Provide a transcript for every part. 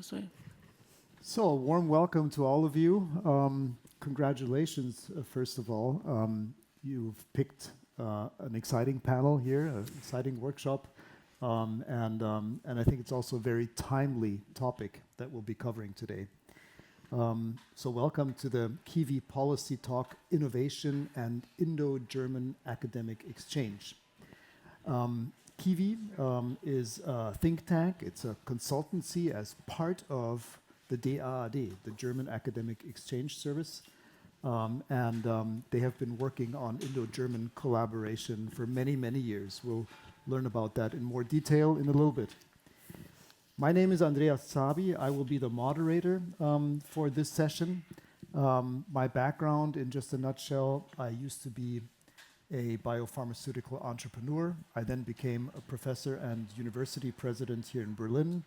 So, a warm welcome to all of you. Congratulations, first of all. You've picked an exciting panel here, an exciting workshop, and I think it's also a very timely topic that we'll be covering today. So welcome to the KIWi Policy Talk, Innovation and Indo-German Academic Exchange. KIWi is a think tank. It's a consultancy as part of the DAAD, the German Academic Exchange Service. They have been working on Indo-German collaboration for many, many years. We'll learn about that in more detail in a little bit. My name is Andreas Zabi. I will be the moderator for this session. My background, in just a nutshell, I used to be a biopharmaceutical entrepreneur. I then became a professor and university president here in Berlin.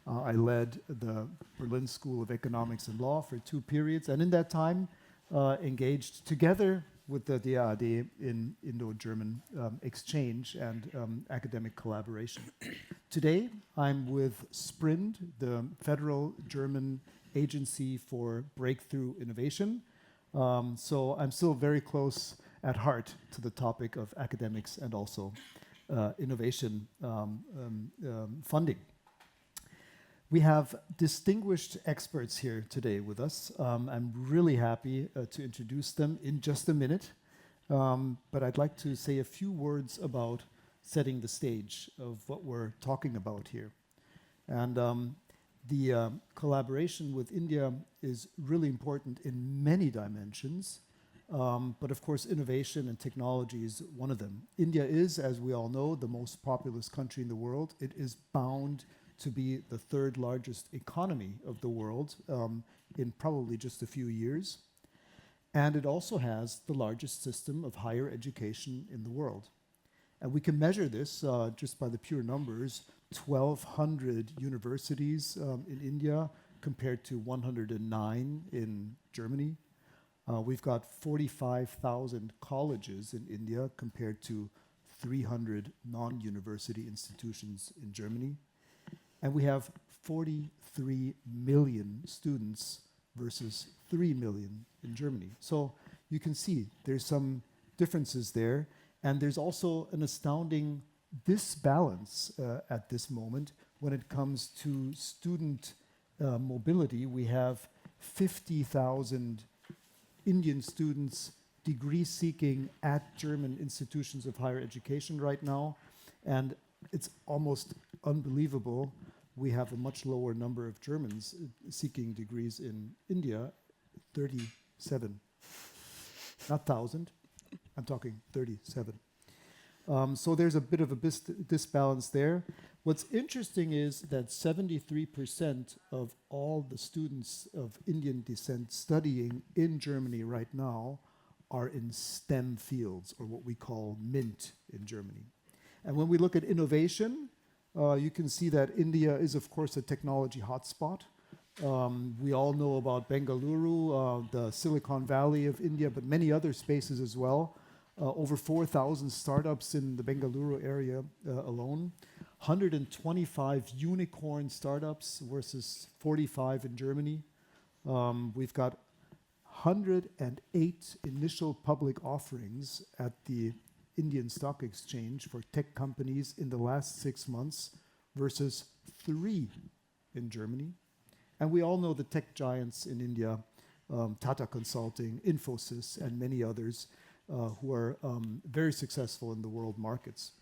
I led the Berlin School of Economics and Law for 2 periods, and in that time engaged together with the DAAD in Indo-German exchange and academic collaboration. Today, I'm with SPRINT, the Federal German Agency for Breakthrough Innovation. So I'm still very close at heart to the topic of academics and also innovation funding. We have distinguished experts here today with us. I'm really happy to introduce them in just a minute, but I'd like to say a few words about setting the stage of what we're talking about here. And the collaboration with India is really important in many dimensions, but of course innovation and technology is one of them. India is, as we all know, the most populous country in the world. It is bound to be the 3rd largest economy of the world in probably just a few years. And it also has the largest system of higher education in the world. And we can measure this just by the pure numbers: 1,200 universities in India compared to 109 in Germany. We've got 45,000 colleges in India compared to 300 non-university institutions in Germany. And we have 43 million students versus 3 million in Germany. So you can see there's some differences there. And there's also an astounding disbalance at this moment when it comes to student mobility. We have 50,000 Indian students degree seeking at German institutions of higher education right now. And it's almost unbelievable. We have a much lower number of Germans seeking degrees in India, 37. Not 1,000, I'm talking 37. So there's a bit of a disbalance there. What's interesting is that 73% of all the students of Indian descent studying in Germany right now are in STEM fields, or what we call MINT in Germany. And when we look at innovation, you can see that India is, of course, a technology hotspot. We all know about Bengaluru, the Silicon Valley of India, but many other spaces as well. Over 4,000 startups in the Bengaluru area alone. 125 unicorn startups versus 45 in Germany. We've got 108 initial public offerings at the Indian Stock Exchange for tech companies in the last 6 months versus 3 in Germany. And we all know the tech giants in India, Tata Consulting, Infosys, and many others who are very successful in the world markets.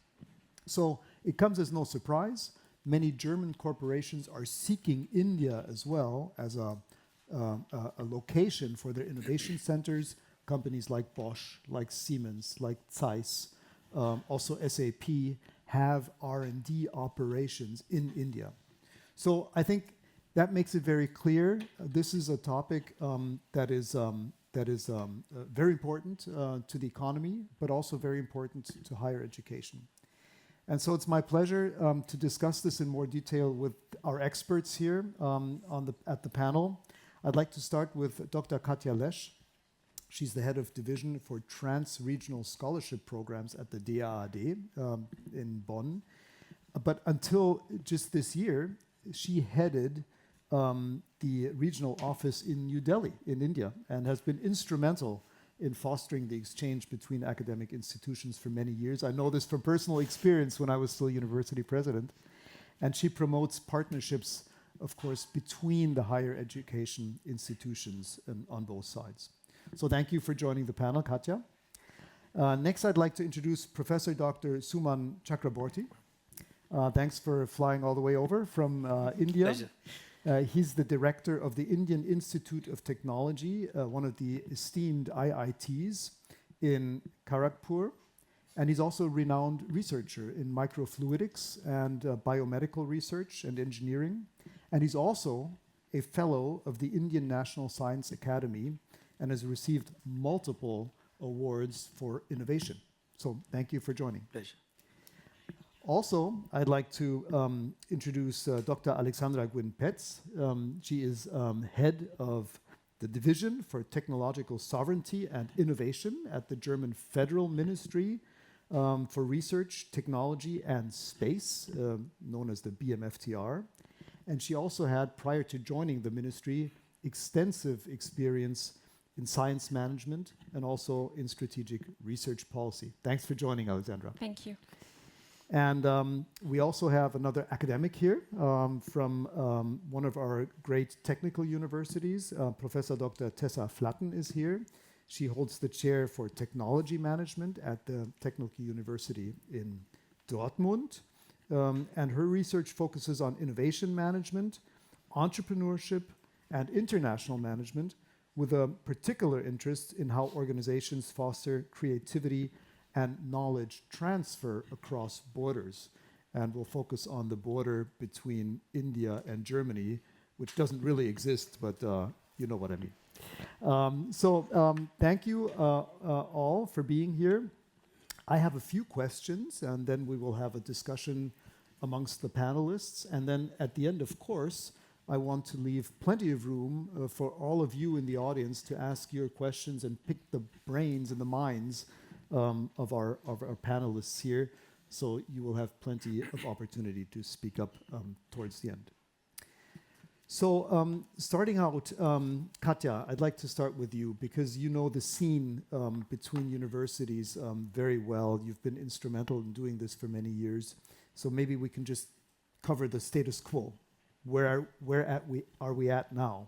So it comes as no surprise. Many German corporations are seeking India as well as a location for their innovation centers. Companies like Bosch, like Siemens, like Zeiss, also SAP have R&D operations in India. So I think that makes it very clear. This is a topic that is very important to the economy, but also very important to higher education. And so it's my pleasure to discuss this in more detail with our experts here at the panel. I'd like to start with Dr. Katja Lesch. She's the head of division for trans-regional scholarship programs at the DAAD in Bonn. But until just this year, she headed the regional office in New Delhi in India and has been instrumental in fostering the exchange between academic institutions for many years. I know this from personal experience when I was still university president. And she promotes partnerships, of course, between the higher education institutions on both sides. So thank you for joining the panel, Katja. Next, I'd like to introduce Professor Dr. Suman Chakraborty. Thanks for flying all the way over from India. Pleasure. He's the director of the Indian Institute of Technology, one of the esteemed IITs in Kharagpur. And he's also a renowned researcher in microfluidics and biomedical research and engineering. And he's also a fellow of the Indian National Science Academy and has received multiple awards for innovation. So thank you for joining. Pleasure. Also, I'd like to introduce Dr. Alexandra Gwynn-Petz. She is head of the Division for Technological Sovereignty and Innovation at the German Federal Ministry for Research, Technology and Space, known as the BMFTR. And she also had, prior to joining the ministry, extensive experience in science management and also in strategic research policy. Thanks for joining, Alexandra. Thank you. And we also have another academic here from one of our great technical universities. Professor Dr. Tessa Flatten is here. She holds the chair for technology management at the Technical University in Dortmund. And her research focuses on innovation management, entrepreneurship, and international management, with a particular interest in how organizations foster creativity and knowledge transfer across borders. And we'll focus on the border between India and Germany, which doesn't really exist, but you know what I mean. Thank you all for being here. I have a few questions, and then we will have a discussion amongst the panelists. And then at the end, of course, I want to leave plenty of room for all of you in the audience to ask your questions and pick the brains and the minds of our panelists here. So you will have plenty of opportunity to speak up towards the end. So starting out, Katja, I'd like to start with you because you know the scene between universities very well. You've been instrumental in doing this for many years. So maybe we can just cover the status quo. Where are we at now?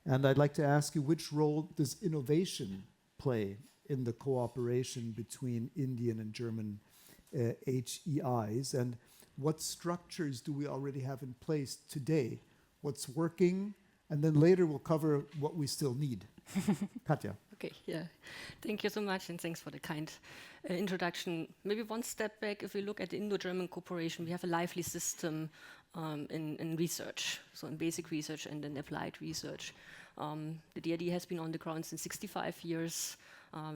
And I'd like to ask you, which role does innovation play in the cooperation between Indian and German HEIs? And what structures do we already have in place today? What's working? And then later we'll cover what we still need. Katja. Okay, yeah. Thank you so much, and thanks for the kind introduction. Maybe one step back, if we look at the Indo-German cooperation, we have a lively system in research, so in basic research and in applied research. The DAAD has been on the ground since 65 years.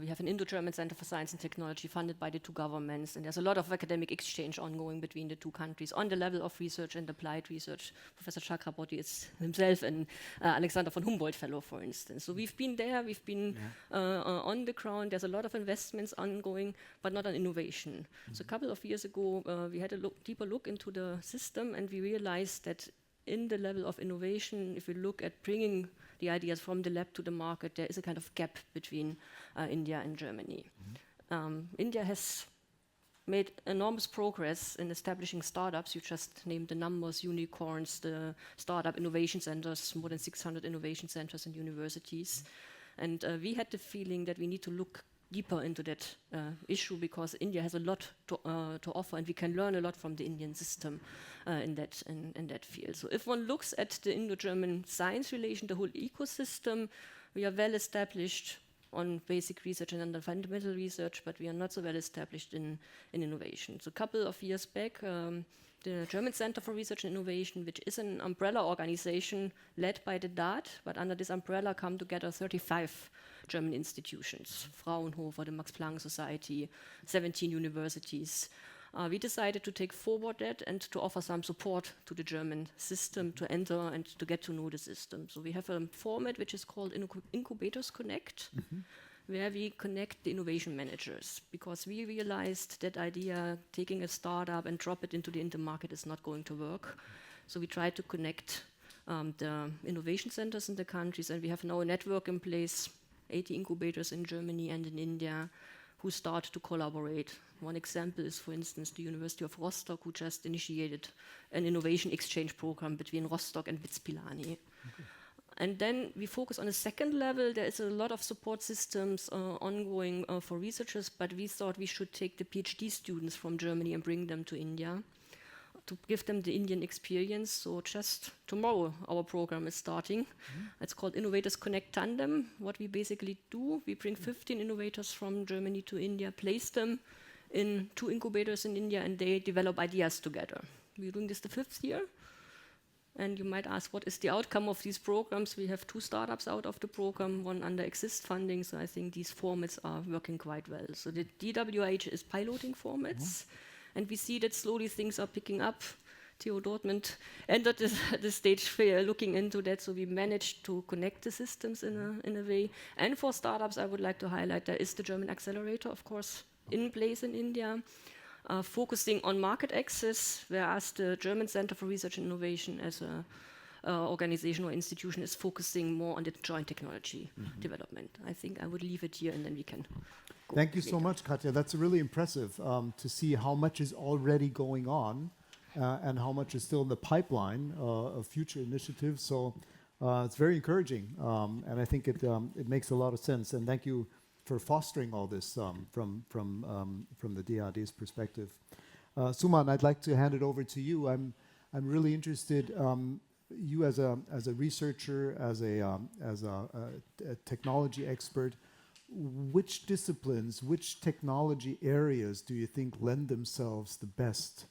We have an Indo-German Center for Science and Technology funded by the two governments, and there's a lot of academic exchange ongoing between the two countries on the level of research and applied research. Professor Chakraborty is himself an Alexander von Humboldt Fellow, for instance. So we've been there, we've been on the ground. There's a lot of investments ongoing, but not on innovation. Mm-hmm. So a couple of years ago, we had a deeper look into the system, and we realized that in the level of innovation, if we look at bringing the ideas from the lab to the market, there is a kind of gap between India and Germany. Mm-hmm. India has made enormous progress in establishing startups. You just named the numbers, unicorns, the startup innovation centers, more than 600 innovation centers and universities. And we had the feeling that we need to look deeper into that issue because India has a lot to offer, and we can learn a lot from the Indian system in that field. So if one looks at the Indo-German science relation, the whole ecosystem, we are well established on basic research and under fundamental research, but we are not so well established in innovation. So a couple of years back, the German Center for Research and Innovation, which is an umbrella organization led by the DAAD, but under this umbrella come together 35 German institutions, Fraunhofer, the Max Planck Society, 17 universities. We decided to take forward that and to offer some support to the German system to enter and to get to know the system. So we have a format which is called Incubators Connect, where we connect the innovation managers, because we realized that idea, taking a startup and drop it into the intermarket is not going to work. So we try to connect the innovation centers in the countries, and we have now a network in place, 80 incubators in Germany and in India, who start to collaborate. One example is, for instance, the University of Rostock, who just initiated an innovation exchange program between Rostock and Vitzpilani. Okay. And then we focus on a second level. There is a lot of support systems ongoing for researchers, but we thought we should take the PhD students from Germany and bring them to India to give them the Indian experience. So just tomorrow, our program is starting. It's called Innovators Connect Tandem. What we basically do, we bring 15 innovators from Germany to India, place them in 2 incubators in India, and they develop ideas together. We're doing this the 5th year. And you might ask, what is the outcome of these programs? We have 2 startups out of the program, one under Exist funding, so I think these formats are working quite well. So the DWH is piloting formats, and we see that slowly things are picking up. TU Dortmund entered the stage fair looking into that, so we managed to connect the systems in a way. And for startups, I would like to highlight, there is the German accelerator, of course, in place in India. Focusing on market access, whereas the German Center for Research and Innovation as an organization or institution is focusing more on the joint technology development. I think I would leave it here and then we can go. Thank you so much, Katja. That's really impressive to see how much is already going on and how much is still in the pipeline of future initiatives. So it's very encouraging, and I think it makes a lot of sense. And thank you for fostering all this from the DAAD's perspective. Suman, I'd like to hand it over to you. I'm really interested. You as a researcher, as a technology expert, which disciplines, which technology areas do you think lend themselves the best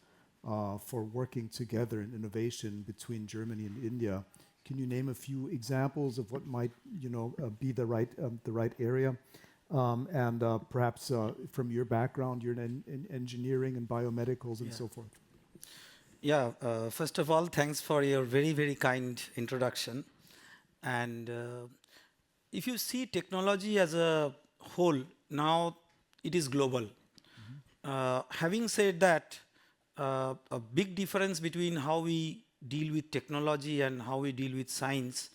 for working together in innovation between Germany and India? Can you name a few examples of what might be the right area? And perhaps from your background, you're in engineering and biomedicals and so forth. Yeah, first of all, thanks for your very, very kind introduction. And if you see technology as a whole, now it is global. Having said that, a big difference between how we deal with technology and how we deal with science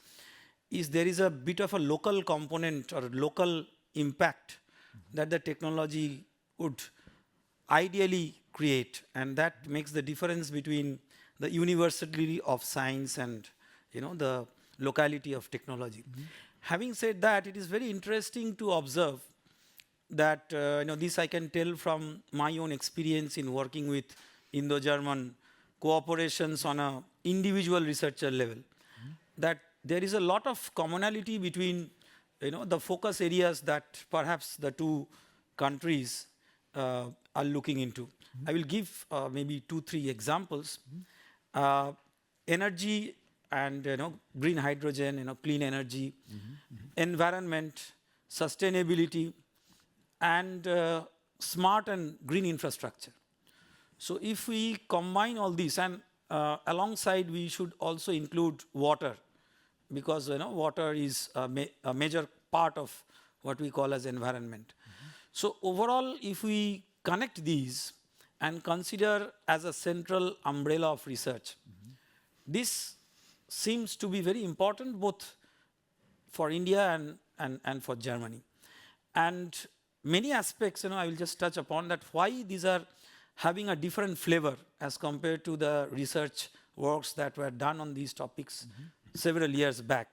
is there is a bit of a local component or local impact that the technology would ideally create, and that makes the difference between the universality of science and the locality of technology. Having said that, it is very interesting to observe that this I can tell from my own experience in working with Indo-German cooperations on an individual researcher level, that there is a lot of commonality between the focus areas that perhaps the 2 countries are looking into. I will give maybe 2-3 examples. Energy and green hydrogen, clean energy, environment, sustainability, and smart and green infrastructure. So if we combine all these, and alongside we should also include water, because water is a major part of what we call as environment. So overall, if we connect these and consider as a central umbrella of research, this seems to be very important both for India and for Germany. And many aspects, I will just touch upon that, why these are having a different flavor as compared to the research works that were done on these topics several years back.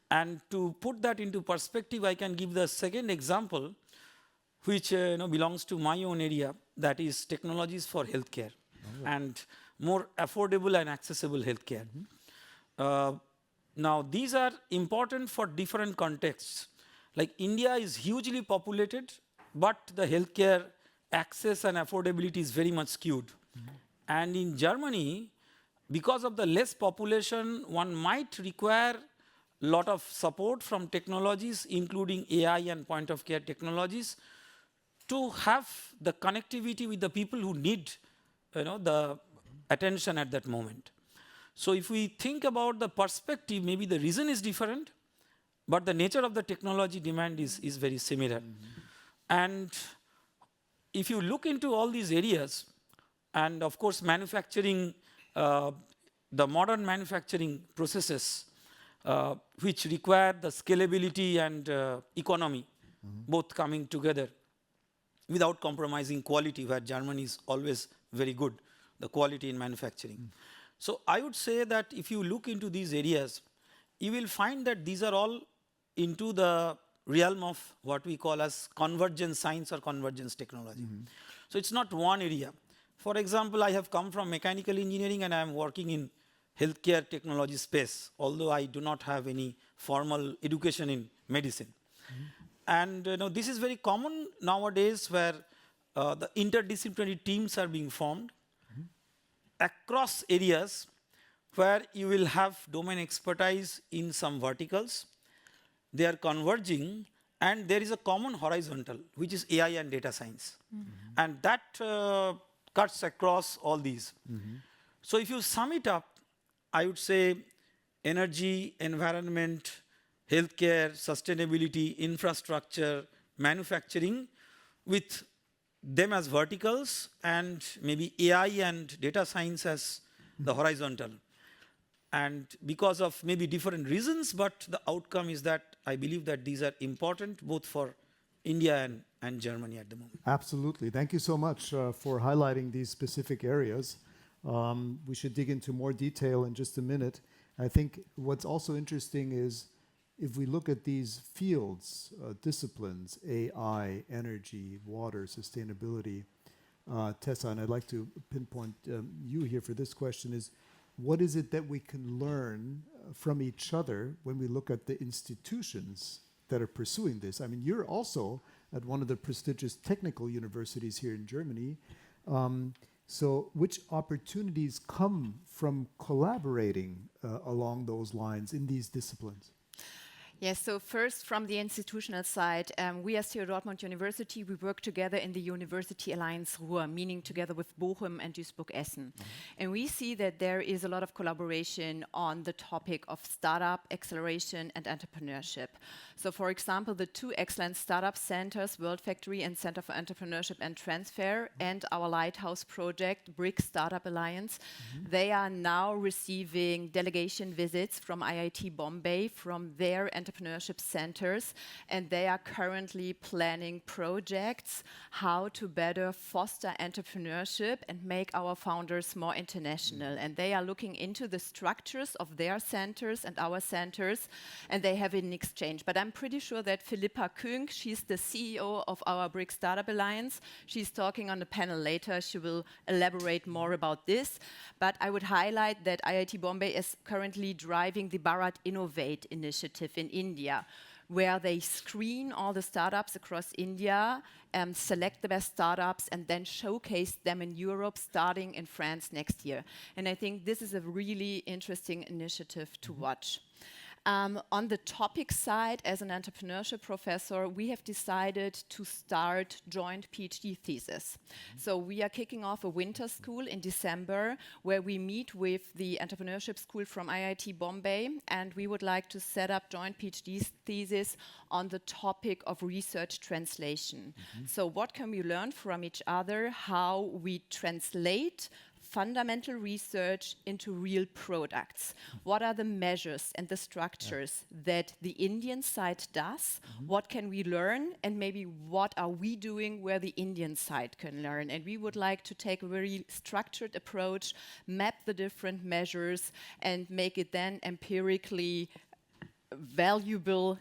And to put that into perspective, I can give the second example, which belongs to my own area, that is technologies for healthcare and more affordable and accessible healthcare. Now, these are important for different contexts. Like India is hugely populated, but the healthcare access and affordability is very much skewed. And in Germany, because of the less population, one might require a lot of support from technologies, including AI and point-of-care technologies, to have the connectivity with the people who need the attention at that moment. So if we think about the perspective, maybe the reason is different, but the nature of the technology demand is very similar. And if you look into all these areas, and of course manufacturing the modern manufacturing processes which require the scalability and economy both coming together without compromising quality, where Germany is always very good, the quality in manufacturing. So I would say that if you look into these areas, you will find that these are all into the realm of what we call as convergence science or convergence technology. So it's not one area. For example, I have come from mechanical engineering and I am working in healthcare technology space, although I do not have any formal education in medicine. And this is very common nowadays, where the interdisciplinary teams are being formed across areas where you will have domain expertise in some verticals. They are converging, and there is a common horizontal, which is AI and data science. And that cuts across all these. So if you sum it up, I would say energy, environment, healthcare, sustainability, infrastructure, manufacturing, with them as verticals, and maybe AI and data science as the horizontal. And because of maybe different reasons, but the outcome is that I believe that these are important both for India and Germany at the moment. Absolutely. Thank you so much for highlighting these specific areas. We should dig into more detail in just a minute. I think what's also interesting is if we look at these fields, disciplines, AI, energy, water, sustainability, Tessa, and I'd like to pinpoint you here for this question, is what is it that we can learn from each other when we look at the institutions that are pursuing this? I mean, you're also at one of the prestigious technical universities here in Germany. So which opportunities come from collaborating along those lines in these disciplines? Yes, so first from the institutional side, we as TU Dortmund University, we work together in the University Alliance Ruhr, meaning together with Bochum and Duisburg-Essen. And we see that there is a lot of collaboration on the topic of startup, acceleration and entrepreneurship. So for example, the two excellent startup centers, World Factory and Center for Entrepreneurship and Transfer, and our lighthouse project, BRIC Startup Alliance, they are now receiving delegation visits from IIT Bombay, from their entrepreneurship centers, and they are currently planning projects how to better foster entrepreneurship and make our founders more international. And they are looking into the structures of their centers and our centers, and they have an exchange. But I'm pretty sure that Philippa Küng, she's the CEO of our BRIC Startup Alliance. She's talking on the panel later. She will elaborate more about this. But I would highlight that IIT Bombay is currently driving the Bharat Innovate initiative in India, where they screen all the startups across India, select the best startups, and then showcase them in Europe, starting in France next year. And I think this is a really interesting initiative to watch. On the topic side, as an entrepreneurship professor, we have decided to start joint PhD thesis. So we are kicking off a winter school in December, where we meet with the entrepreneurship school from IIT Bombay, and we would like to set up joint PhD thesis on the topic of research translation. So what can we learn from each other, how we translate fundamental research into real products. What are the measures and the structures that the Indian side does? What can we learn? And maybe what are we doing where the Indian side can learn? And we would like to take a very structured approach, map the different measures, and make it then empirically valuable.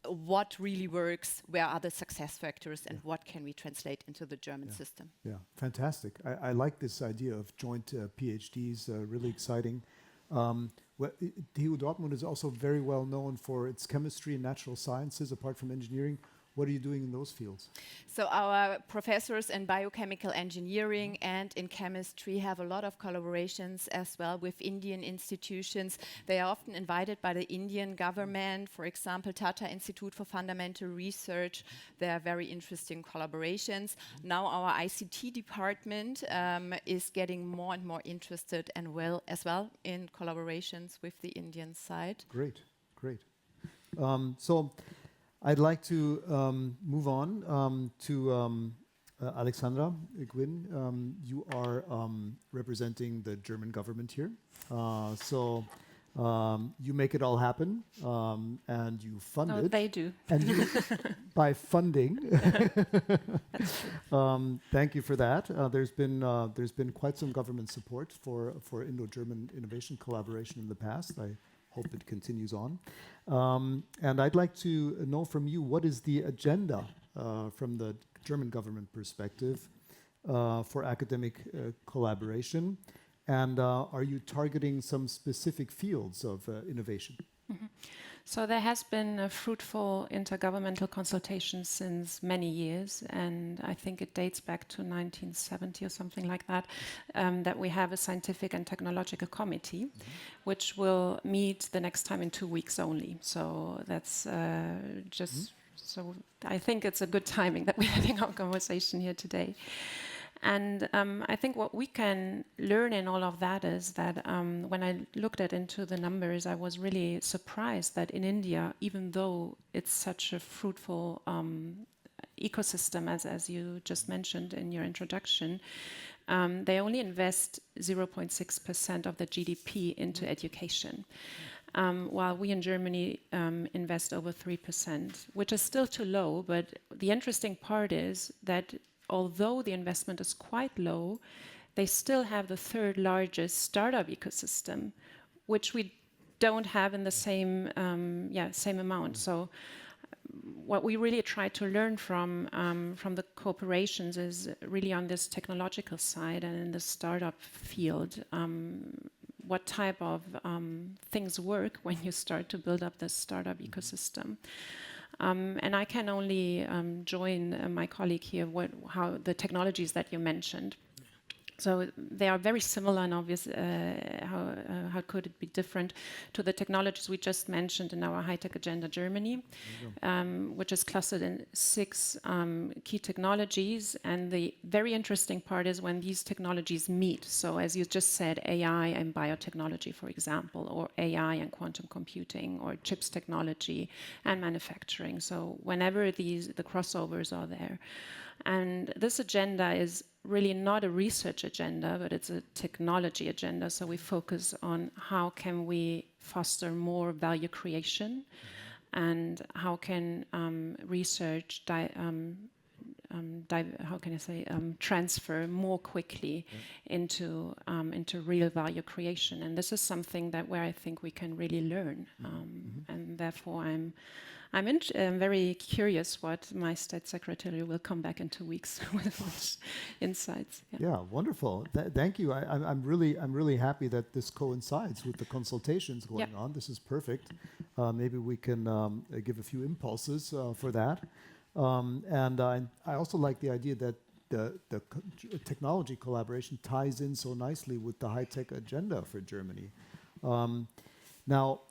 What really works, where are the success factors, and what can we translate into the German system? Yeah, fantastic. I like this idea of joint PhDs, really exciting. TU Dortmund is also very well known for its chemistry and natural sciences, apart from engineering. What are you doing in those fields? So our professors in biochemical engineering and in chemistry have a lot of collaborations as well with Indian institutions. They are often invited by the Indian government, for example, Tata Institute for Fundamental Research. They are very interesting collaborations. Now our ICT department is getting more and more interested and as well in collaborations with the Indian side. Great, great. So I'd like to move on to Alexandra Gwyn, you are representing the German government here. So you make it all happen, and you fund No, it. they do. And you, by funding, thank you for that. There's been quite some government support for Indo-German innovation collaboration in the past. I hope it continues on. And I'd like to know from you, what is the agenda from the German government perspective for academic collaboration? And are you targeting some specific fields of innovation? Mm-hmm. So there has been a fruitful intergovernmental consultation since many years, and I think it dates back to 1970 or something like that, that we have a scientific and technological committee, which will meet the next time in 2 weeks only. So that's so I think it's a good timing that we're having our conversation here today. And I think what we can learn in all of that is that when I looked into the numbers, I was really surprised that in India, even though it's such a fruitful ecosystem, as you just mentioned in your introduction, they only invest 0.6% of the GDP into education. While we in Germany invest over 3%, which is still too low, but the interesting part is that although the investment is quite low, they still have the third largest startup ecosystem, which we don't have in the same amount. So what we really try to learn from the corporations is really on this technological side and in the startup field, what type of things work when you start to build up this startup ecosystem. And I can only join my colleague here, how the technologies that you mentioned. So they are very similar, and obvious. How could it be different to the technologies we just mentioned in our high-tech agenda Germany, which is clustered in 6 key technologies. And the very interesting part is when these technologies meet. So as you just said, AI and biotechnology, for example, or AI and quantum computing, or chips technology and manufacturing. So whenever the crossovers are there. And this agenda is really not a research agenda, but it's a technology agenda. So we focus on how can we foster more value creation, and how can research transfer more quickly into real value creation. And this is something where I think we can really learn. And therefore I'm very curious what my state secretary will come back in 2 weeks with insights. Yeah, wonderful. Thank you. I'm really happy that this coincides with the consultations going on. This is perfect. Maybe we can give a few impulses for that. And I also like the idea that the technology collaboration ties in so nicely with the high-tech agenda for Germany. Now.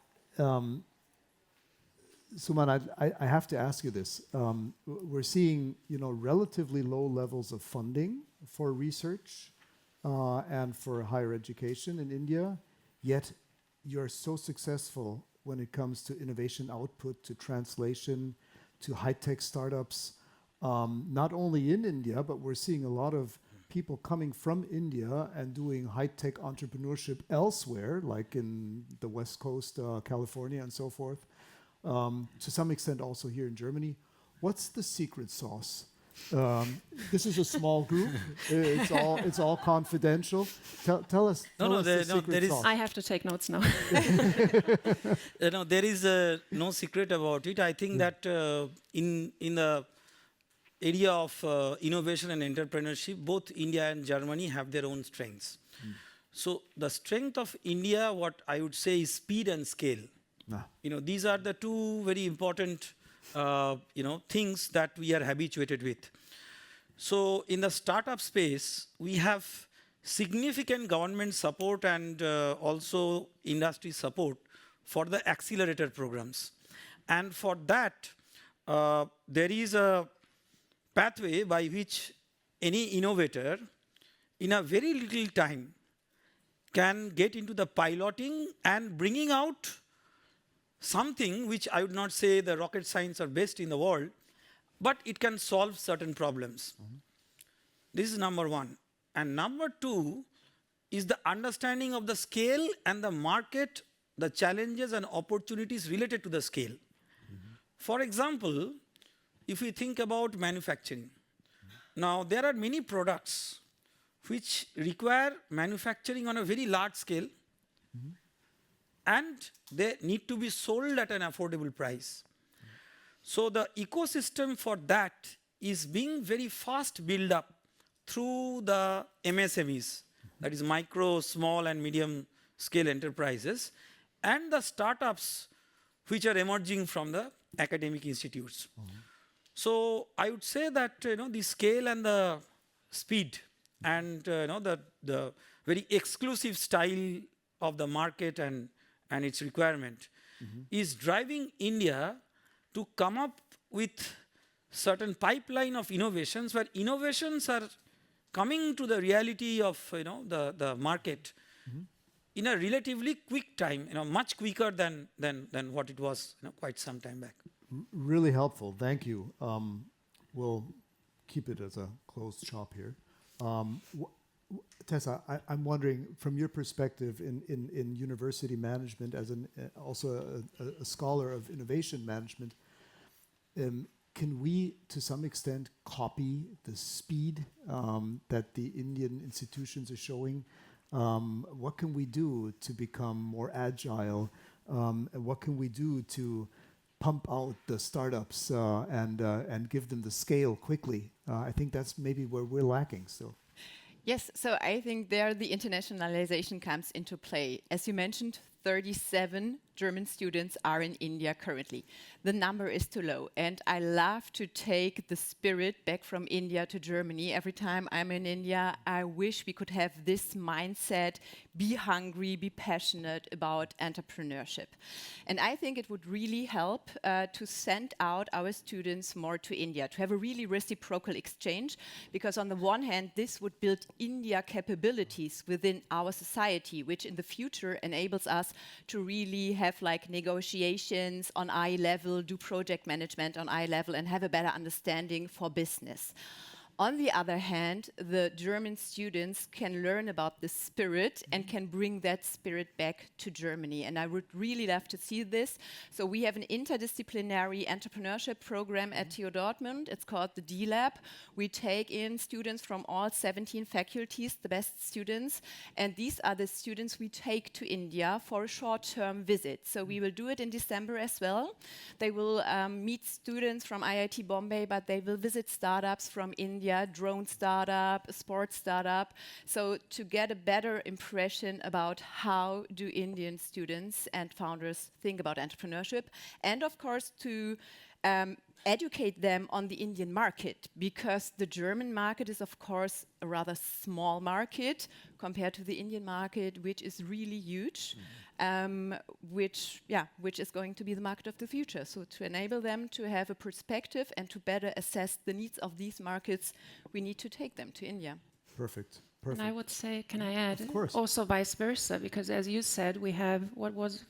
Suman, I have to ask you this. We're seeing, relatively low levels of funding for research and for higher education in India, yet you're so successful when it comes to innovation output, to translation, to high-tech startups, not only in India, but we're seeing a lot of people coming from India and doing high-tech entrepreneurship elsewhere, like in the West Coast, California and so forth. To some extent also here in Germany. What's the secret sauce? This is a small group. It's all confidential. Tell us the secret sauce. I have to take notes now. There is no secret about it. I think that in the area of innovation and entrepreneurship, both India and Germany have their own strengths. So the strength of India, what I would say, is speed and scale. These are the 2 very important, things that we are habituated with. So in the startup space, we have significant government support and also industry support for the accelerator programs. And for that, there is a pathway by which any innovator, in a very little time, can get into the piloting and bringing out something which I would not say the rocket science are best in the world, but it can solve certain problems. This is number one. And number two is the understanding of the scale and the market, the challenges and opportunities related to the scale. For example, if we think about manufacturing, now there are many products which require manufacturing on a very large scale, and they need to be sold at an affordable price. So the ecosystem for that is being very fast built up through the MSMEs, that is micro, small and medium scale enterprises, and the startups which are emerging from the academic institutes. So I would say that the scale and the speed and the very exclusive style of the market and its requirement is driving India to come up with certain pipeline of innovations, where innovations are coming to the reality of the market in a relatively quick time, much quicker than what it was quite some time back. Really helpful. Thank you. We'll keep it as a closed shop here. Tessa, I'm wondering, from your perspective in university management, as also a scholar of innovation management, can we, to some extent, copy the speed that the Indian institutions are showing? What can we do to become more agile? And what can we do to pump out the startups and give them the scale quickly? I think that's maybe where we're lacking still. Yes, so I think there the internationalization comes into play. As you mentioned, 37 German students are in India currently. The number is too low, and I love to take the spirit back from India to Germany. Every time I'm in India, I wish we could have this mindset, be hungry, be passionate about entrepreneurship. And I think it would really help to send out our students more to India, to have a really reciprocal exchange, because on the one hand, this would build India capabilities within our society, which in the future enables us to really have like negotiations on eye level, do project management on eye level, and have a better understanding for business. On the other hand, the German students can learn about the spirit and can bring that spirit back to Germany. And I would really love to see this. So we have an interdisciplinary entrepreneurship program at TU Dortmund. It's called the DAAD. We take in students from all 17 faculties, the best students. And these are the students we take to India for a short-term visit. So we will do it in December as well. They will meet students from IIT Bombay, but they will visit startups from India, drone startup, a sports startup, so to get a better impression about how do Indian students and founders think about entrepreneurship, and of course to educate them on the Indian market, because the German market is of course a rather small market compared to the Indian market, which is really huge, which is going to be the market of the future. So to enable them to have a perspective and to better assess the needs of these markets, we need to take them to India. Perfect. And I would say, can I add, of course, also vice versa, because as you said, we have,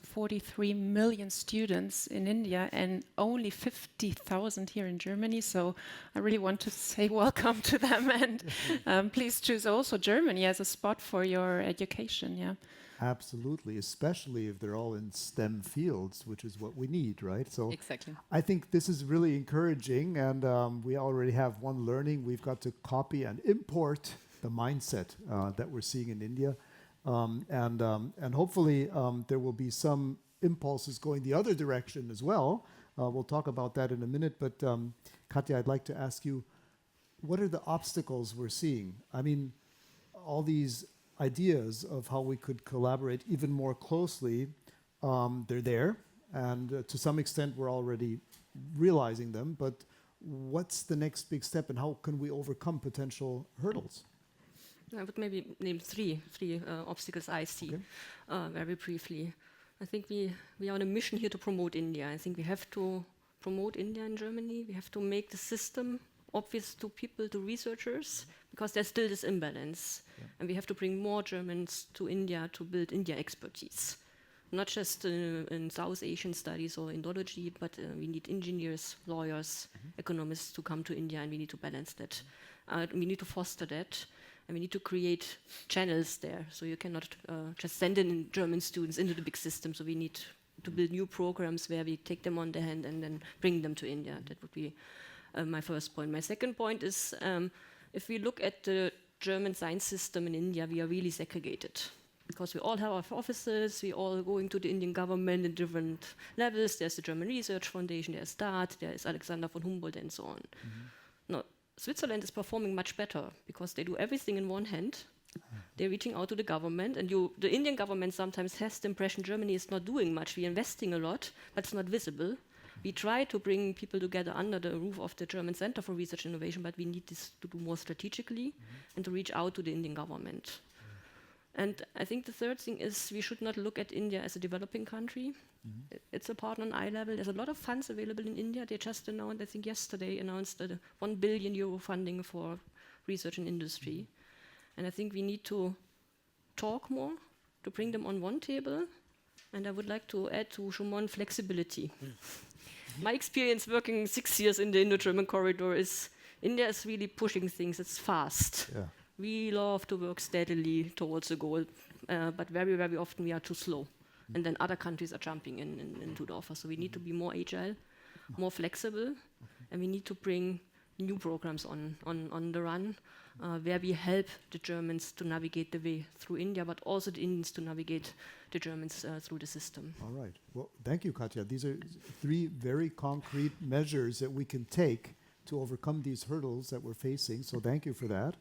43 million students in India and only 50,000 here in Germany. So I really want to say welcome to them, and please choose also Germany as a spot for your education, yeah. Absolutely, especially if they're all in STEM fields, which is what we need, right? So Exactly. I think this is really encouraging, and we already have one learning. We've got to copy and import the mindset that we're seeing in India. And hopefully there will be some impulses going the other direction as well. We'll talk about that in a minute, but Katja, I'd like to ask you, what are the obstacles we're seeing? I mean, all these ideas of how we could collaborate even more closely, they're there, and to some extent we're already realizing them, but what's the next big step, and how can we overcome potential hurdles? I would maybe name three obstacles I see, very briefly. I think we are on a mission here to promote India. I think we have to promote India in Germany. We have to make the system obvious to people, to researchers, because there's still this imbalance. Yeah. And we have to bring more Germans to India to build India expertise. Not just in South Asian studies or Indology, but we need engineers, lawyers, economists to come to India, and we need to balance that We need to foster that, and we need to create channels there. So you cannot just send in German students into the big system. So we need to build new programs where we take them on the hand and then bring them to India. That would be my first point. My second point is, if we look at the German science system in India, we are really segregated. Because we all have our offices, we all going to the Indian government in different levels. There's the German Research Foundation, there's DAAD, there's Alexander von Humboldt, and so on. No, Switzerland is performing much better because they do everything in one hand. They're reaching out to the government, and the Indian government sometimes has the impression Germany is not doing much. We're investing a lot, but it's not visible. We try to bring people together under the roof of the German Center for Research and Innovation, but we need this to do more strategically and to reach out to the Indian government. And I think the third thing is we should not look at India as a developing country. It's a partner on eye level. There's a lot of funds available in India. They just announced, I think yesterday, announced a 1 billion euro funding for research and industry. And I think we need to talk more, to bring them on one table. And I would like to add to Shumon flexibility. My experience working 6 years in the Indo-German corridor is India is really pushing things. It's fast. Yeah. We love to work steadily towards a goal, but very, very often we are too slow. And then other countries are jumping into the offer. So we need to be more agile, more flexible, and we need to bring new programs on the run, where we help the Germans to navigate the way through India, but also the Indians to navigate the Germans through the system. All right. Well, thank you, Katja. These are 3 very concrete measures that we can take to overcome these hurdles that we're facing. So thank you for that.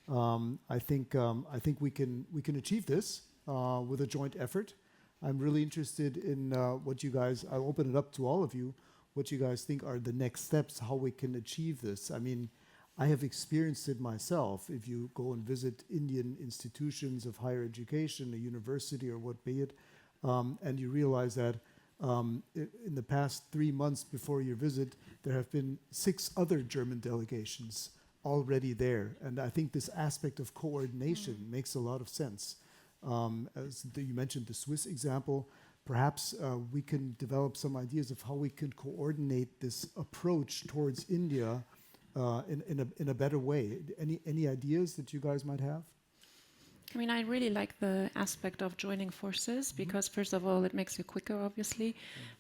I think we can achieve this with a joint effort. I'm really interested in what you guys. I'll open it up to all of you. What you guys think are the next steps? How we can achieve this? I mean, I have experienced it myself. If you go and visit Indian institutions of higher education, a university or what be it, and you realize that in the past 3 months before your visit, there have been 6 other German delegations already there. And I think this aspect of coordination makes a lot of sense. You mentioned the Swiss example. Perhaps we can develop some ideas of how we can coordinate this approach towards India in a better way. Any ideas that you guys might have? I mean, I really like the aspect of joining forces because, first of all, it makes you quicker, obviously,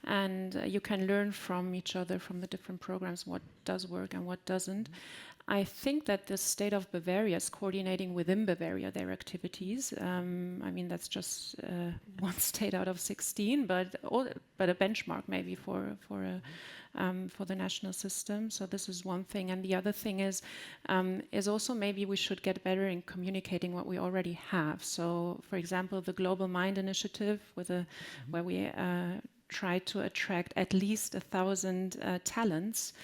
and you can learn from each other, from the different programs, what does work and what doesn't. I think that the state of Bavaria is coordinating within Bavaria their activities. I mean, that's just one state out of 16, but a benchmark maybe for the national system. So this is one thing, and the other thing is also maybe we should get better in communicating what we already have. So, for example, the Global Mind Initiative, where we try to attract at least 1,000 talents.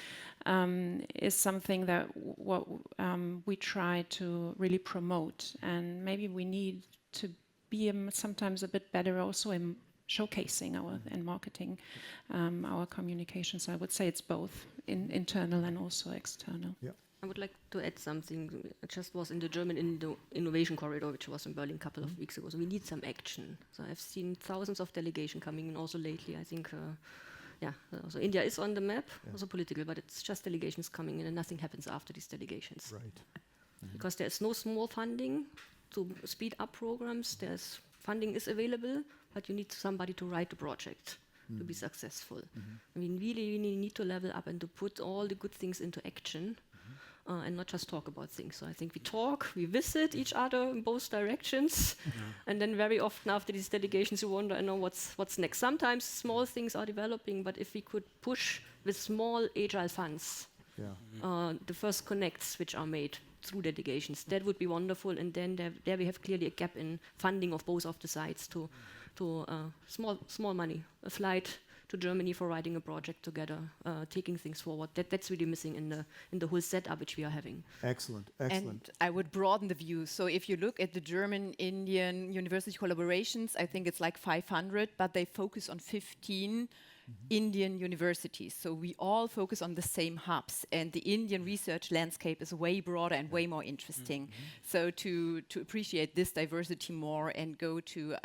Is something that we try to really promote, and maybe we need to be sometimes a bit better also in showcasing and marketing our communication. So I would say it's both internal and also external. Yeah. I would like to add something. I just was in the German Innovation Corridor, which was in Berlin a couple of weeks ago. So we need some action. So I've seen thousands of delegations coming in also lately. I think. So India is on the map, also political, but it's just delegations coming in and nothing happens after these delegations. Right. Because there's no small funding to speed up programs. Funding is available, but you need somebody to write the project to be successful. I mean, really need to level up and to put all the good things into action. And not just talk about things. So I think we talk, we visit each other in both directions, and then very often after these delegations, you wonder, I know what's next. Sometimes small things are developing, but if we could push with small agile funds, the first connects which are made through delegations, that would be wonderful. And then there we have clearly a gap in funding of both of the sides to small money, a flight to Germany for writing a project together, taking things forward. That's really missing in the whole setup which we are having. Excellent. And I would broaden the view. So if you look at the German-Indian university collaborations, I think it's like 500, but they focus on 15 Indian universities. So we all focus on the same hubs, and the Indian research landscape is way broader and way more interesting. So to appreciate this diversity more and go to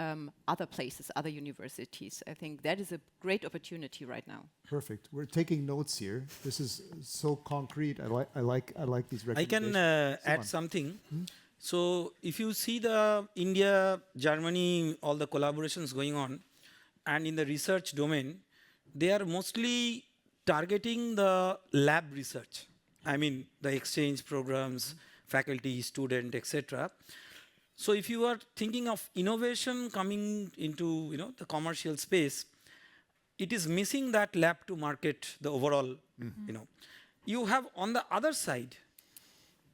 other places, other universities, I think that is a great opportunity right now. Perfect. We're taking notes here. This is so concrete. I like these I recommendations. can add something. So if you see the India, Germany, all the collaborations going on, and in the research domain, they are mostly targeting the lab research. I mean, the exchange programs, faculty, student, etc. So if you are thinking of innovation coming into the commercial space, it is missing that lab to market the overall. You have on the other side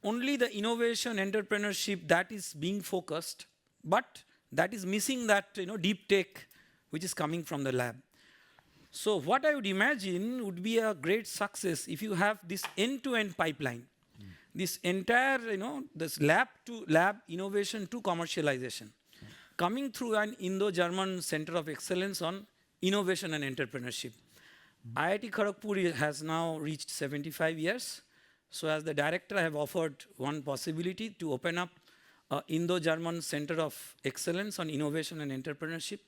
only the innovation entrepreneurship that is being focused, but that is missing that deep tech which is coming from the lab. So what I would imagine would be a great success if you have this end-to-end pipeline, this entire this lab to lab innovation to commercialization, coming through an Indo-German Center of Excellence on innovation and entrepreneurship. IIT Kharagpur has now reached 75 years. So as the director, I have offered one possibility to open up an Indo-German Center of Excellence on Innovation and Entrepreneurship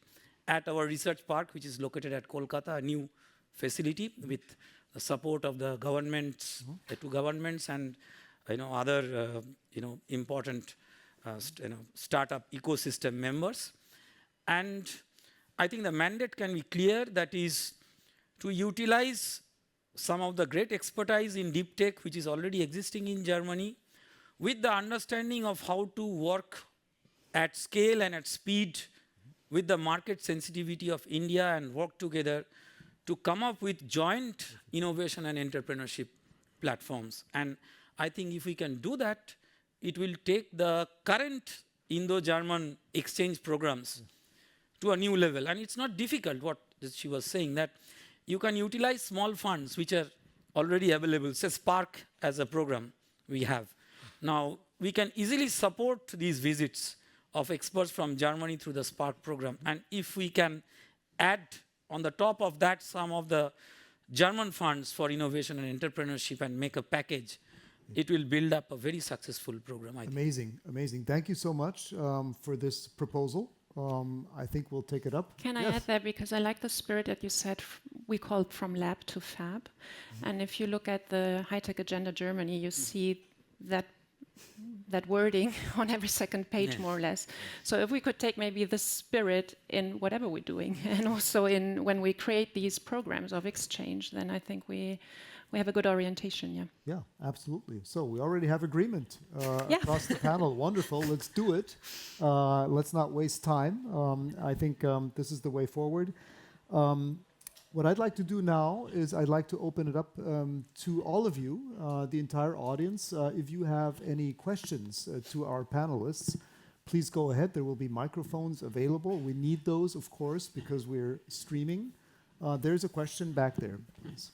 at our research park, which is located at Kolkata, a new facility with the support of the governments, the two governments, and other important startup ecosystem members. And I think the mandate can be clear, that is to utilize some of the great expertise in deep tech which is already existing in Germany, with the understanding of how to work at scale and at speed with the market sensitivity of India, and work together to come up with joint innovation and entrepreneurship platforms. And I think if we can do that, it will take the current Indo-German exchange programs to a new level. And it's not difficult, what she was saying, that you can utilize small funds which are already available, say Spark as a program we have. Now, we can easily support these visits of experts from Germany through the Spark program. And if we can add on the top of that some of the German funds for innovation and entrepreneurship and make a package, it will build up a very successful program, I think. Amazing, amazing. Thank you so much for this proposal. I think we'll take it up. Can I add that? Because I like the spirit that you said, we call it from lab to fab. And if you look at the high-tech agenda Germany, you see that wording on every second page, more or less. So if we could take maybe the spirit in whatever we're doing, and also in when we create these programs of exchange, then I think we have a good orientation, Yeah, absolutely. So we already have agreement across the panel. Wonderful. Let's do it. Let's not waste time. I think this is the way forward. What I'd like to do now is I'd like to open it up to all of you, the entire audience. If you have any questions to our panelists, please go ahead. There will be microphones available. We need those, of course, because we're streaming. There's a question back there, please.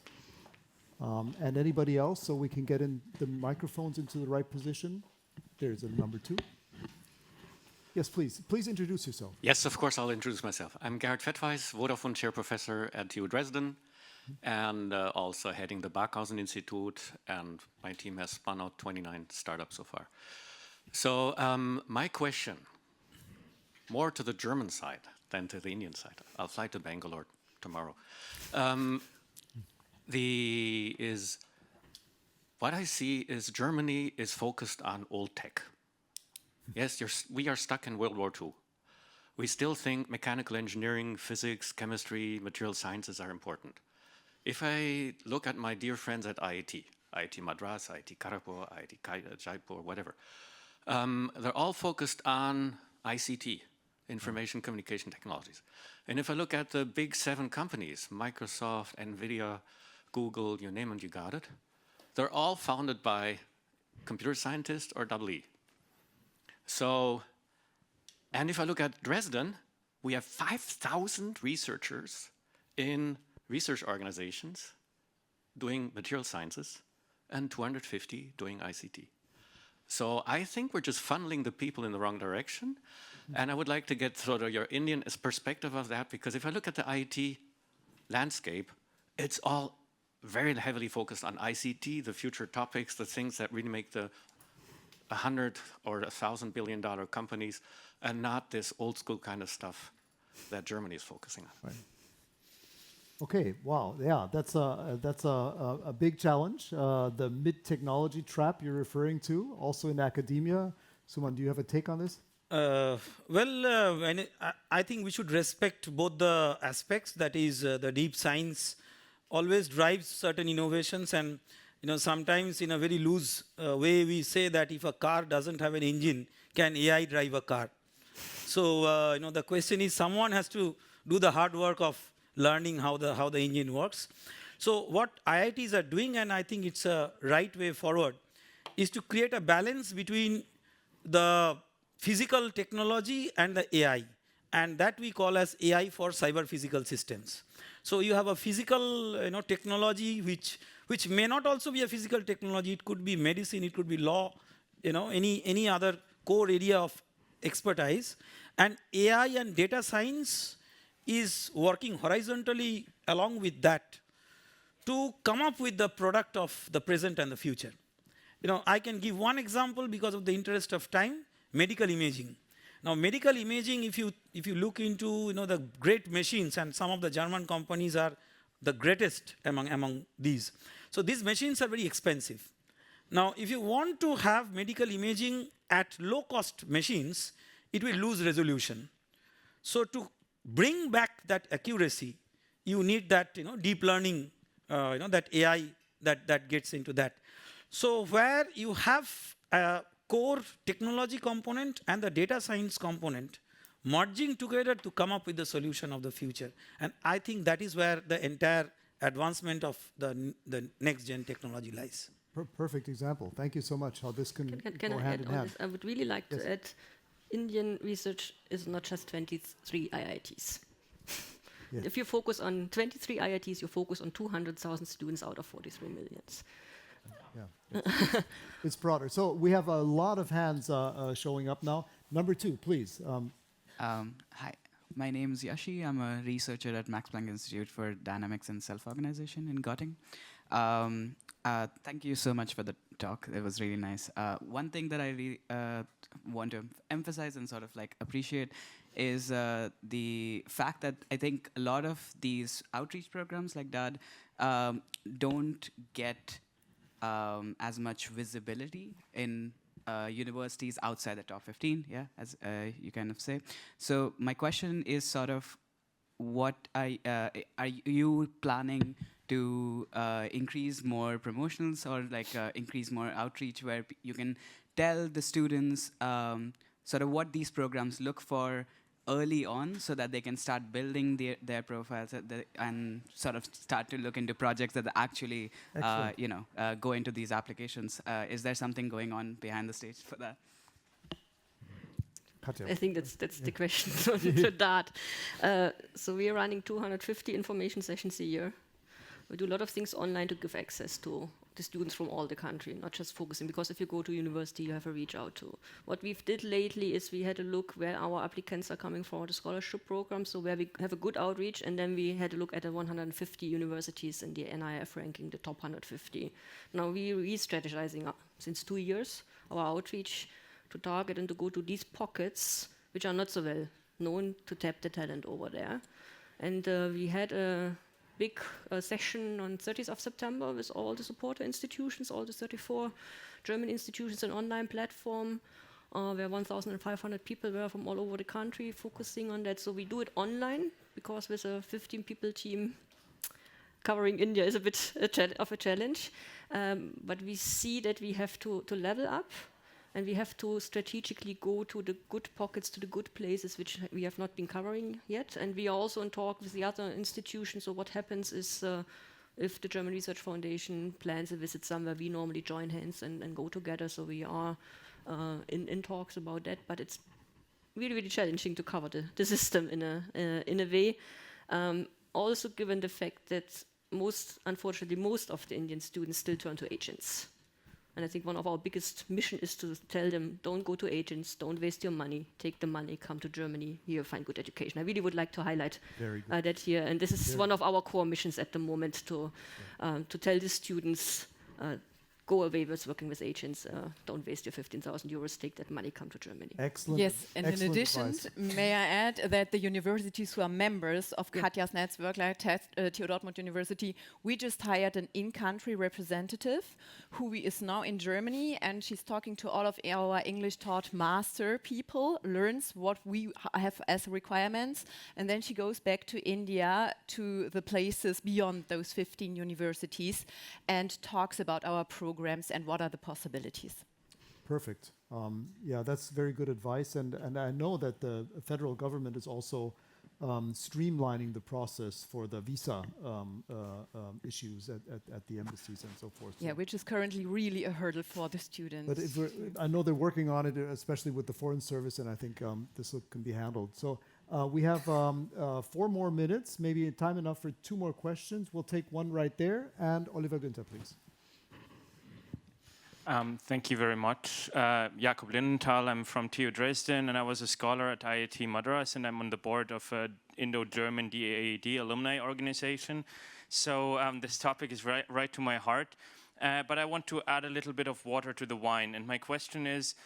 And anybody else, so we can get in the microphones into the right position. There's a number 2. Yes, please. Please introduce yourself. Yes, of course, I'll introduce myself. I'm Gerhard Fettweis, Vodafone Chair Professor at TU Dresden, and also heading the Barkhausen Institute, and my team has spun out 29 startups so far. So my question, more to the German side than to the Indian side. I'll fly to Bangalore tomorrow. What I see is Germany is focused on old tech. Yes, we are stuck in World War II. We still think mechanical engineering, physics, chemistry, material sciences are important. If I look at my dear friends at IIT, IIT Madras, IIT Kharagpur, IIT Jaipur, whatever, they're all focused on ICT, information communication technologies. And if I look at the big 7 companies, Microsoft, NVIDIA, Google, you name it, you got it. They're all founded by computer scientists or EE. So, and if I look at Dresden, we have 5,000 researchers in research organizations doing material sciences and 250 doing ICT. So I think we're just funneling the people in the wrong direction. And I would like to get sort of your Indian perspective of that, because if I look at the IIT landscape, it's all very heavily focused on ICT, the future topics, the things that really make the 100 or $1,000 billion companies, and not this old school kind of stuff that Germany is focusing on. Right. Okay, wow, yeah, that's a big challenge. The mid-technology trap you're referring to, also in academia. Suman, do you have a take on this? I think we should respect both the aspects. That is, the deep science always drives certain innovations, and sometimes in a very loose way we say that if a car doesn't have an engine, can AI drive a car? So the question is, someone has to do the hard work of learning how the engine works. So what IITs are doing, and I think it's a right way forward, is to create a balance between the physical technology and the AI, and that we call as AI for cyber physical systems. So you have a physical technology which may not also be a physical technology. It could be medicine, it could be law, any other core area of expertise. And AI and data science is working horizontally along with that to come up with the product of the present and the future. I can give one example because of the interest of time: medical imaging. Now, medical imaging, if you look into the great machines, and some of the German companies are the greatest among these. So these machines are very expensive. Now, if you want to have medical imaging at low-cost machines, it will lose resolution. So to bring back that accuracy, you need that deep learning, that AI that gets into that. So where you have a core technology component and the data science component merging together to come up with the solution of the future. And I think that is where the entire advancement of the next gen technology lies. Perfect example. Thank you so much. How this can Can go I hand add in on hand. this? I would really like Yes. to add, Indian research is not just 23 IITs. Yes. If you focus on 23 IITs, you focus on 200,000 students out of 43 million. Yeah, it's broader. So we have a lot of hands showing up now. Number 2, please. Hi, my name is Yashi. I'm a researcher at Max Planck Institute for Dynamics and Self-Organization in Göttingen. Thank you so much for the talk. It was really nice. One thing that I really want to emphasize and sort of appreciate is the fact that I think a lot of these outreach programs like DAAD don't get as much visibility in universities outside the top 15, yeah, as you kind of say. So my question is sort of, what are you planning to increase more promotionals or increase more outreach where you can tell the students sort of what these programs look for early on so that they can start building their profiles and sort of start to look into projects that actually go into these applications. Is there something going on behind the stage for that? Katja. I think that's the question to that. So we are running 250 information sessions a year. We do a lot of things online to give access to the students from all the country, not just focusing, because if you go to university, you have to reach out to. What we've did lately is we had a look where our applicants are coming for the scholarship program, so where we have a good outreach, and then we had a look at the 150 universities in the NIF ranking, the top 150. Now we re-strategizing since 2 years our outreach to target and to go to these pockets, which are not so well known, to tap the talent over there. And we had a big session on 30th of September with all the supporter institutions, all the 34 German institutions, an online platform where 1,500 people were from all over the country focusing on that. So we do it online because with a 15-people team, covering India is a bit of a challenge. But we see that we have to level up, and we have to strategically go to the good pockets, to the good places, which we have not been covering yet. And we are also in talk with the other institutions. So what happens is if the German Research Foundation plans a visit somewhere, we normally join hands and go together. So we are in talks about that. But it's really, really challenging to cover the system in a way. Also given the fact that unfortunately, most of the Indian students still turn to agents. And I think one of our biggest mission is to tell them, don't go to agents, don't waste your money, take the money, come to Germany, here find good education. I really would like to highlight that here. And this is one of our core missions at the moment, to tell the students, go away with working with agents, don't waste your 15,000 euros, take that money, come to Germany. Excellent. Yes, and in excellent addition, advice. may I add that the universities who are members of Katja's network, like TU Dortmund University, we just hired an in-country representative who is now in Germany, and she's talking to all of our English-taught master people, learns what we have as requirements, and then she goes back to India, to the places beyond those 15 universities, and talks about our programs and what are the possibilities. Perfect. Yeah, that's very good advice. And I know that the federal government is also streamlining the process for the visa issues at the embassies and so forth. Yeah, which is currently really a hurdle for the students. But I know they're working on it, especially with the Foreign Service, and I think this can be handled. So we have 4 more minutes, maybe time enough for 2 more questions. We'll take one right there. And Oliver Günther, please. Thank you very much. Jakob Lindenthal, I'm from TU Dresden, and I was a scholar at IIT Madras, and I'm on the board of Indo-German DAAD alumni organization. So this topic is right to my heart. But I want to add a little bit of water to the wine. And my question is,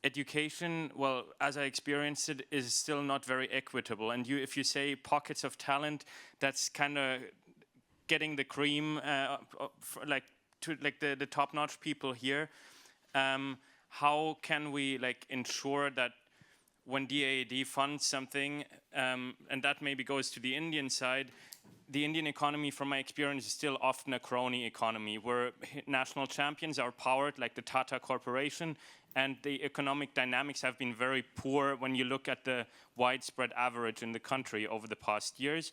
education, well, as I experienced it, is still not very equitable. And if you say pockets of talent, that's kind of getting the cream, the top-notch people here. How can we ensure that when DAAD funds something, and that maybe goes to the Indian side, the Indian economy, from my experience, is still often a crony economy where national champions are powered, like the Tata Corporation, and the economic dynamics have been very poor when you look at the widespread average in the country over the past years.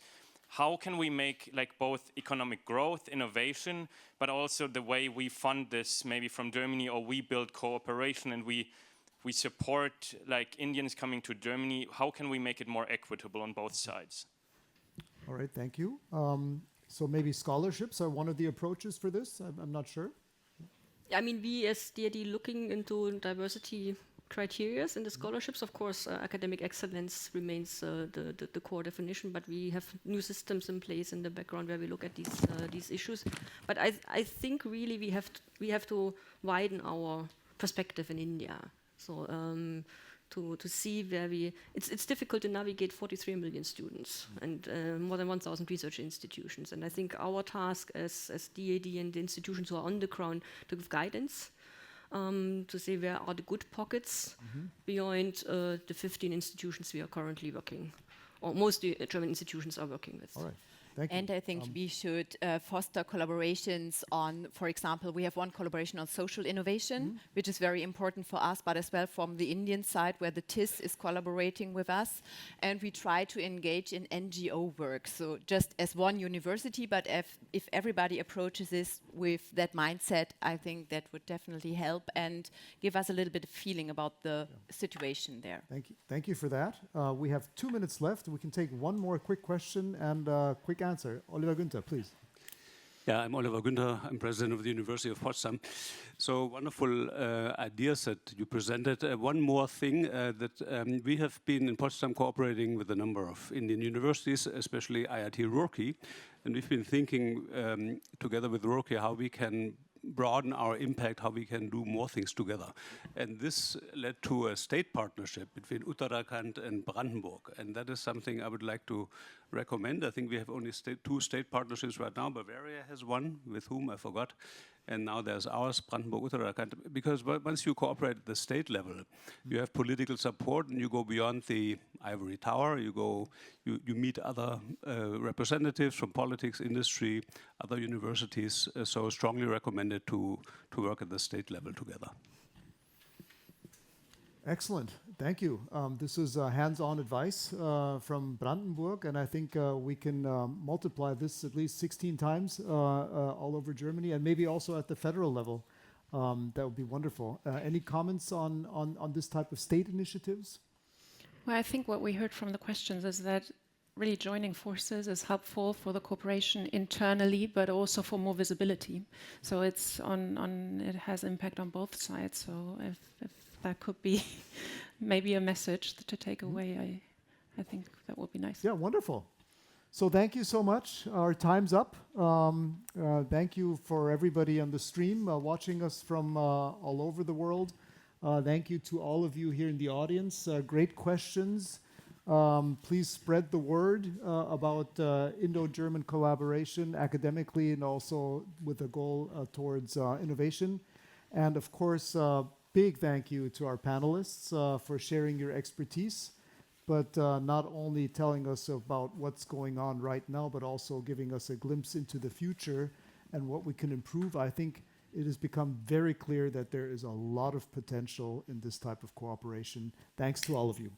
How can we make both economic growth, innovation, but also the way we fund this, maybe from Germany, or we build cooperation and we support Indians coming to Germany? How can we make it more equitable on both sides? All right, thank you. So maybe scholarships are one of the approaches for this? I'm not sure. I mean, we as DAAD looking into diversity criteria in the scholarships. Of course, academic excellence remains the core definition, but we have new systems in place in the background where we look at these issues. But I think really we have to widen our perspective in India. So to see where it's difficult to navigate 43 million students and more than 1,000 research institutions. And I think our task as DAAD and the institutions who are on the ground to give guidance, to say where are the good pockets beyond the 15 institutions we are currently working, or most German institutions are working with. All right. Thank you. And I think we should foster collaborations on, for example, we have one collaboration on social innovation, which is very important for us, but as well from the Indian side, where the TIS is collaborating with us. And we try to engage in NGO work. So just as one university, but if everybody approaches this with that mindset, I think that would definitely help and give us a little bit of feeling about the situation there. Thank you. Thank you for that. We have 2 minutes left. We can take one more quick question and quick answer. Oliver Günther, please. Yeah, I'm Oliver Günther. I'm president of the University of Potsdam. So wonderful ideas that you presented. One more thing that we have been in Potsdam cooperating with a number of Indian universities, especially IIT Roorkee, and we've been thinking together with Roorkee how we can broaden our impact, how we can do more things together. And this led to a state partnership between Uttarakhand and Brandenburg. And that is something I would like to recommend. I think we have only 2 state partnerships right now. Bavaria has one, with whom I forgot. And now there's ours, Brandenburg, Uttarakhand. Because once you cooperate at the state level, you have political support and you go beyond the ivory tower. You meet other representatives from politics, industry, other universities. So strongly recommended to work at the state level together. Excellent. Thank you. This is hands-on advice from Brandenburg, and I think we can multiply this at least 16 times all over Germany, and maybe also at the federal level. That would be wonderful. Any comments on this type of state initiatives? Well, I think what we heard from the questions is that really joining forces is helpful for the cooperation internally, but also for more visibility. So it's it has impact on both sides. So if that could be maybe a message to take away, I think that would be nice. Yeah, wonderful. So thank you so much. Our time's up. Thank you for everybody on the stream watching us from all over the world. Thank you to all of you here in the audience. Great questions. Please spread the word about Indo-German collaboration academically and also with a goal towards innovation. And of course, big thank you to our panelists for sharing your expertise, but not only telling us about what's going on right now, but also giving us a glimpse into the future and what we can improve. I think it has become very clear that there is a lot of potential in this type of cooperation. Thanks to all of you.